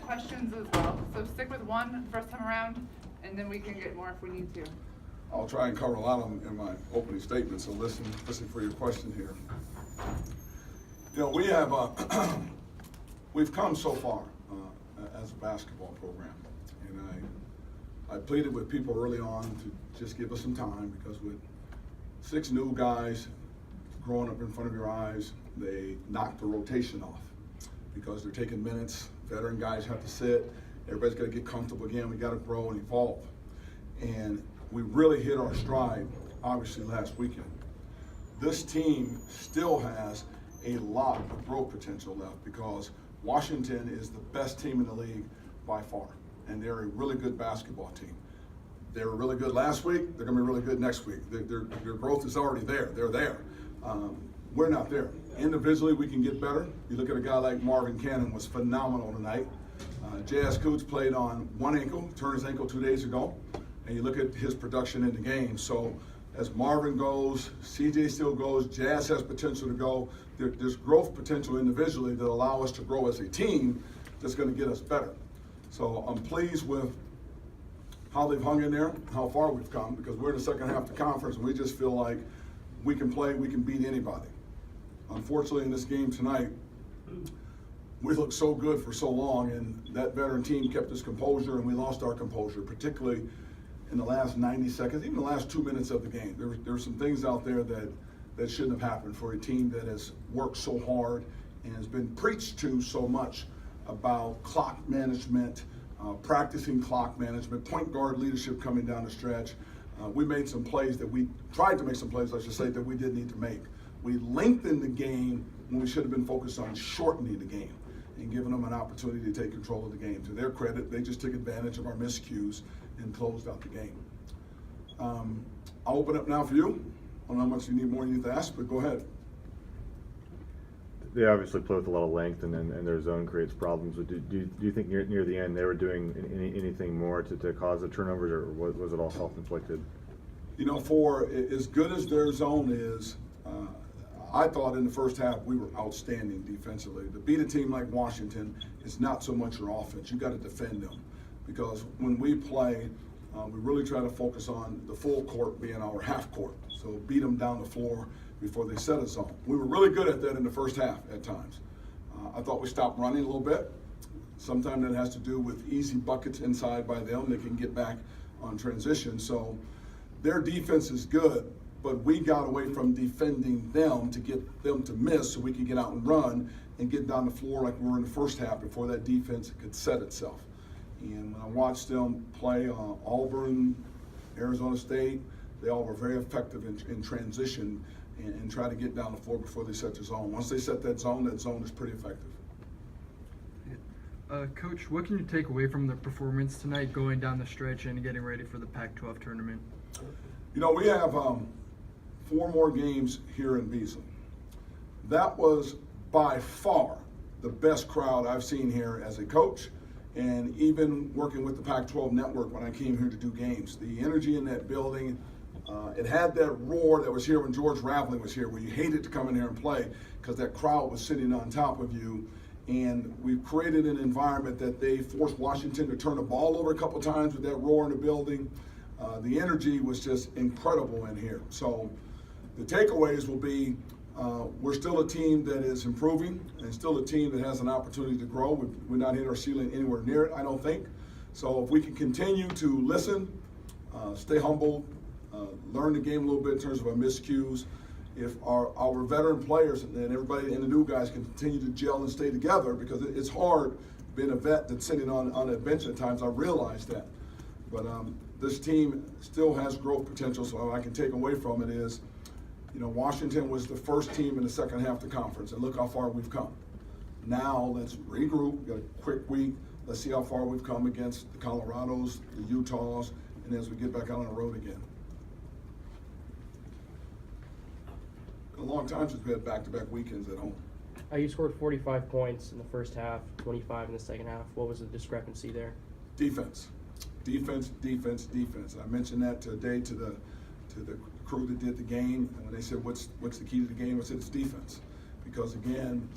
questions as well, so stick with one first time around, and then we can get more if we need to. I'll try and cover a lot of them in my opening statement, so listen for your question here. You know, we have, we've come so far as a basketball program, and I pleaded with people early on to just give us some time, because with 6 new guys growing up in front of your eyes, they knock the rotation off because they're taking minutes. Veteran guys have to sit. Everybody's got to get comfortable again. We got to grow and evolve. And we really hit our stride, obviously, last weekend. This team still has a lot of growth potential left, because Washington is the best team in the league by far, and they're a really good basketball team. They were really good last week. They're going to be really good next week. Their growth is already there. They're there. We're not there. Individually, we can get better. You look at a guy like Marvin Cannon, was phenomenal tonight. J.S. Coots played on one ankle, turned his ankle 2 days ago, and you look at his production in the game. So as Marvin goes, CJ still goes, Jazz has potential to go. There's growth potential individually that allow us to grow as a team that's going to get us better. So I'm pleased with how they've hung in there, how far we've come, because we're in the second half of the conference, and we just feel like we can play, we can beat anybody. Unfortunately, in this game tonight, we looked so good for so long, and that veteran team kept its composure, and we lost our composure, particularly in the last 90 seconds, even the last 2 minutes of the game. There were some things out there that shouldn't have happened for a team that has worked so hard and has been preached to so much about clock management, practicing clock management, point guard leadership coming down the stretch. We made some plays tried to make some plays, I should say, that we didn't need to make. We lengthened the game when we should have been focused on shortening the game and giving them an opportunity to take control of the game. To their credit, they just took advantage of our miscues and closed out the game. I'll open up now for you. I don't know how much you need more you need to ask, but go ahead. They obviously play with a lot of length, and their zone creates problems. But do you think near the end they were doing anything more to cause the turnovers, or was it all self-inflicted? You know, for as good as their zone is, I thought in the first half we were outstanding defensively. To beat a team like Washington, it's not so much your offense. You got to defend them, because when we play, we really try to focus on the full court being our half court. So beat them down the floor before they set a zone. We were really good at that in the first half at times. I thought we stopped running a little bit. Sometimes that has to do with easy buckets inside by them. They can get back on transition. So their defense is good, but we got away from defending them to get them to miss so we could get out and run and get down the floor like we were in the first half before that defense could set itself. And when I watched them play Auburn, Arizona State, they all were very effective in transition and try to get down the floor before they set the zone. Once they set that zone is pretty effective. Coach, what can you take away from the performance tonight, going down the stretch and getting ready for the Pac-12 tournament? You know, we have 4 more games here in Beasley. That was by far the best crowd I've seen here as a coach, and even working with the Pac-12 network when I came here to do games. The energy in that building, it had that roar that was here when George Raveling was here, where you hated to come in here and play because that crowd was sitting on top of you. And we've created an environment that they forced Washington to turn the ball over a couple times with that roar in the building. The energy was just incredible in here. So the takeaways will be, we're still a team that is improving and still a team that has an opportunity to grow. We're not hit our ceiling anywhere near it, I don't think. So if we can continue to listen, stay humble, learn the game a little bit in terms of our miscues, if our veteran players and everybody and the new guys can continue to gel and stay together, because it's hard being a vet that's sitting on a bench at times, I realize that. But this team still has growth potential, so what I can take away from it is, you know, Washington was the first team in the second half of the conference, and look how far we've come. Now let's regroup, we've got a quick week, let's see how far we've come against the Colorados, the Utahs, and as we get back out on the road again. A long time since we had back-to-back weekends at home. You scored 45 points in the first half, 25 in the second half. What was the discrepancy there? Defense. I mentioned that today to the crew that did the game, and when they said, what's the key to the game, I said it's defense. Because again,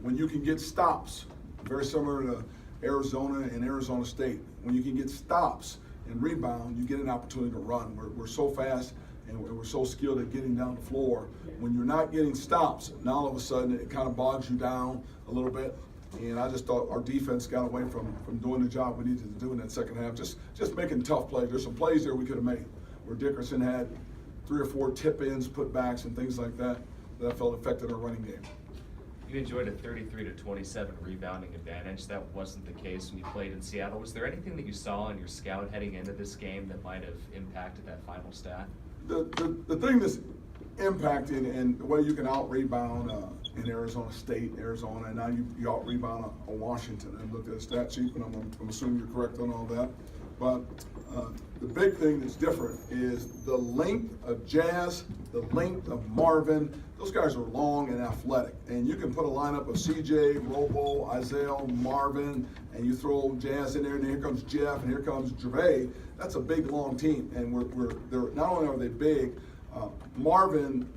when you can get stops, very similar to Arizona and Arizona State. When you can get stops and rebound, you get an opportunity to run. We're so fast and we're so skilled at getting down the floor. When you're not getting stops, now all of a sudden it kind of bogs you down a little bit. And I just thought our defense got away from doing the job we needed to do in that second half. Just making tough plays. There's some plays there we could have made where Dickerson had 3 or 4 tip-ins, putbacks, and things like that I felt affected our running game. You enjoyed a 33-27 rebounding advantage. That wasn't the case when you played in Seattle. Was there anything that you saw in your scout heading into this game that might have impacted that final stat? The thing that's impacted and the way you can out-rebound in Arizona State, Arizona, and now you out-rebound on Washington. I looked at the stat sheet, and I'm assuming you're correct on all that. But the big thing that's different is the length of Jazz, the length of Marvin. Those guys are long and athletic. And you can put a lineup of CJ, Robo, Isaiah, Marvin, and you throw Jazz in there, and here comes Jeff, and here comes Gervais. That's a big, long team. And they're not only are they big, Marvin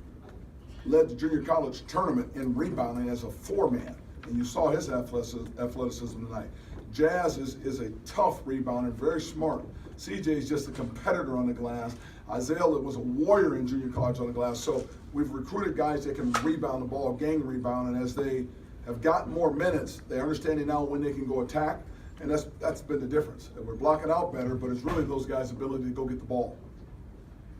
led the junior college tournament in rebounding as a 4-man. And you saw his athleticism tonight. Jazz is a tough rebounder, very smart. CJ is just a competitor on the glass. Isaiah was a warrior in junior college on the glass. So we've recruited guys that can rebound the ball, gang rebound, and as they have gotten more minutes, they understand now when they can go attack, and that's been the difference. And we're blocking out better, but it's really those guys' ability to go get the ball.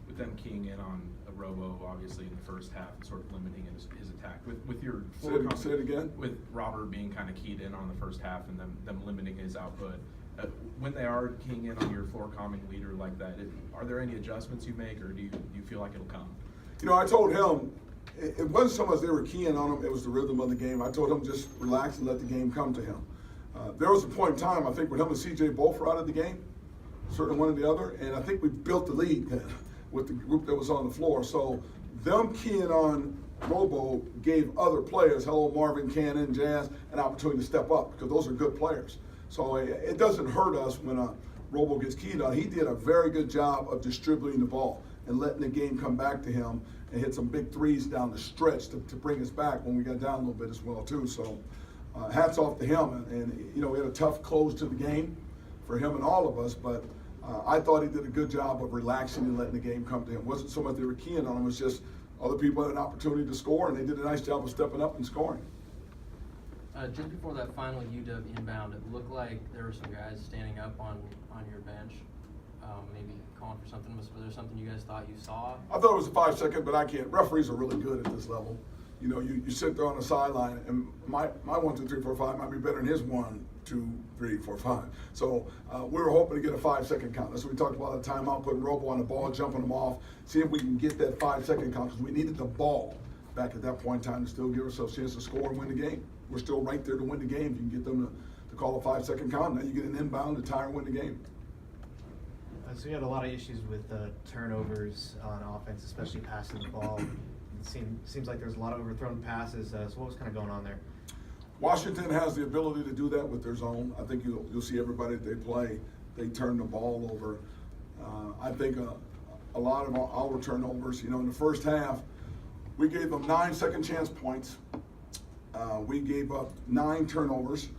With them keying in on a Robo, obviously in the first half, and sort of limiting his attack. With your Say it again. With Robert being kind of keyed in on the first half and them limiting his output, when they are keying in on your floor calming leader like that, are there any adjustments you make, or do you feel like it'll come? You know, I told him it wasn't so much they were keying on him; it was the rhythm of the game. I told him just relax and let the game come to him. There was a point in time, I think, when him and CJ both were out of the game, certainly one or the other, and I think we built the lead then with the group that was on the floor. So them keying on Robo gave other players, Marvin, Cannon, Jazz, an opportunity to step up because those are good players. So it doesn't hurt us when Robo gets keyed on. He did a very good job of distributing the ball and letting the game come back to him and hit some big threes down the stretch to bring us back when we got down a little bit as well too. So hats off to him. And you know, we had a tough close to the game for him and all of us, but I thought he did a good job of relaxing and letting the game come to him. It wasn't so much they were keying on him, it was just other people had an opportunity to score, and they did a nice job of stepping up and scoring. Just before that final UW inbound, it looked like there were some guys standing up on your bench, maybe calling for something. Was there something you guys thought you saw? I thought it was a 5-second, but I can't. Referees are really good at this level. You know, you sit there on the sideline, and my 1, 2, 3, 4, 5 might be better than his 1, 2, 3, 4, 5. So we were hoping to get a 5-second count. That's what we talked about at the timeout, putting Robo on the ball, jumping him off, see if we can get that 5-second count, because we needed the ball back at that point in time to still give ourselves a chance to score and win the game. We're still right there to win the game. If you can get them to call a 5-second count, now you get an inbound to tie and win the game. So you had a lot of issues with turnovers on offense, especially passing the ball. It seems like there's a lot of overthrown passes. So what was kind of going on there? Washington has the ability to do that with their zone. I think you'll see everybody that they play, they turn the ball over. I think a lot of our turnovers, you know, in the first half, we gave them 9 second chance points. We gave up 9 turnovers,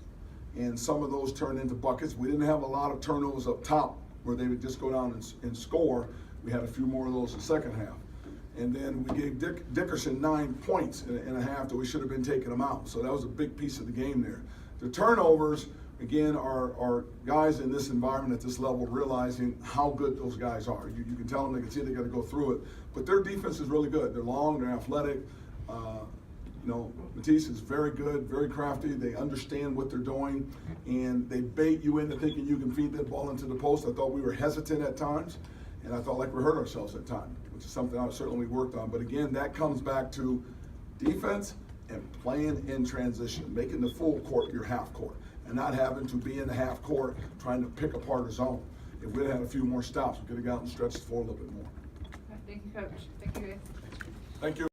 and some of those turned into buckets. We didn't have a lot of turnovers up top where they would just go down and score. We had a few more of those in the second half. And then we gave Dickerson 9 points in a half that we should have been taking them out. So that was a big piece of the game there. The turnovers, again, are guys in this environment at this level realizing how good those guys are. You can tell them, they can see they got to go through it. But their defense is really good. They're long, they're athletic. You know, Matisse is very good, very crafty. They understand what they're doing, and they bait you into thinking you can feed that ball into the post. I thought we were hesitant at times, and I felt like we hurt ourselves at times, which is something I certainly worked on. But again, that comes back to defense and playing in transition, making the full court your half court, and not having to be in the half court trying to pick apart a zone. If we'd had a few more stops, we could have gotten stretched the floor a little bit more. Thank you, Coach. Thank you, guys. Thank you.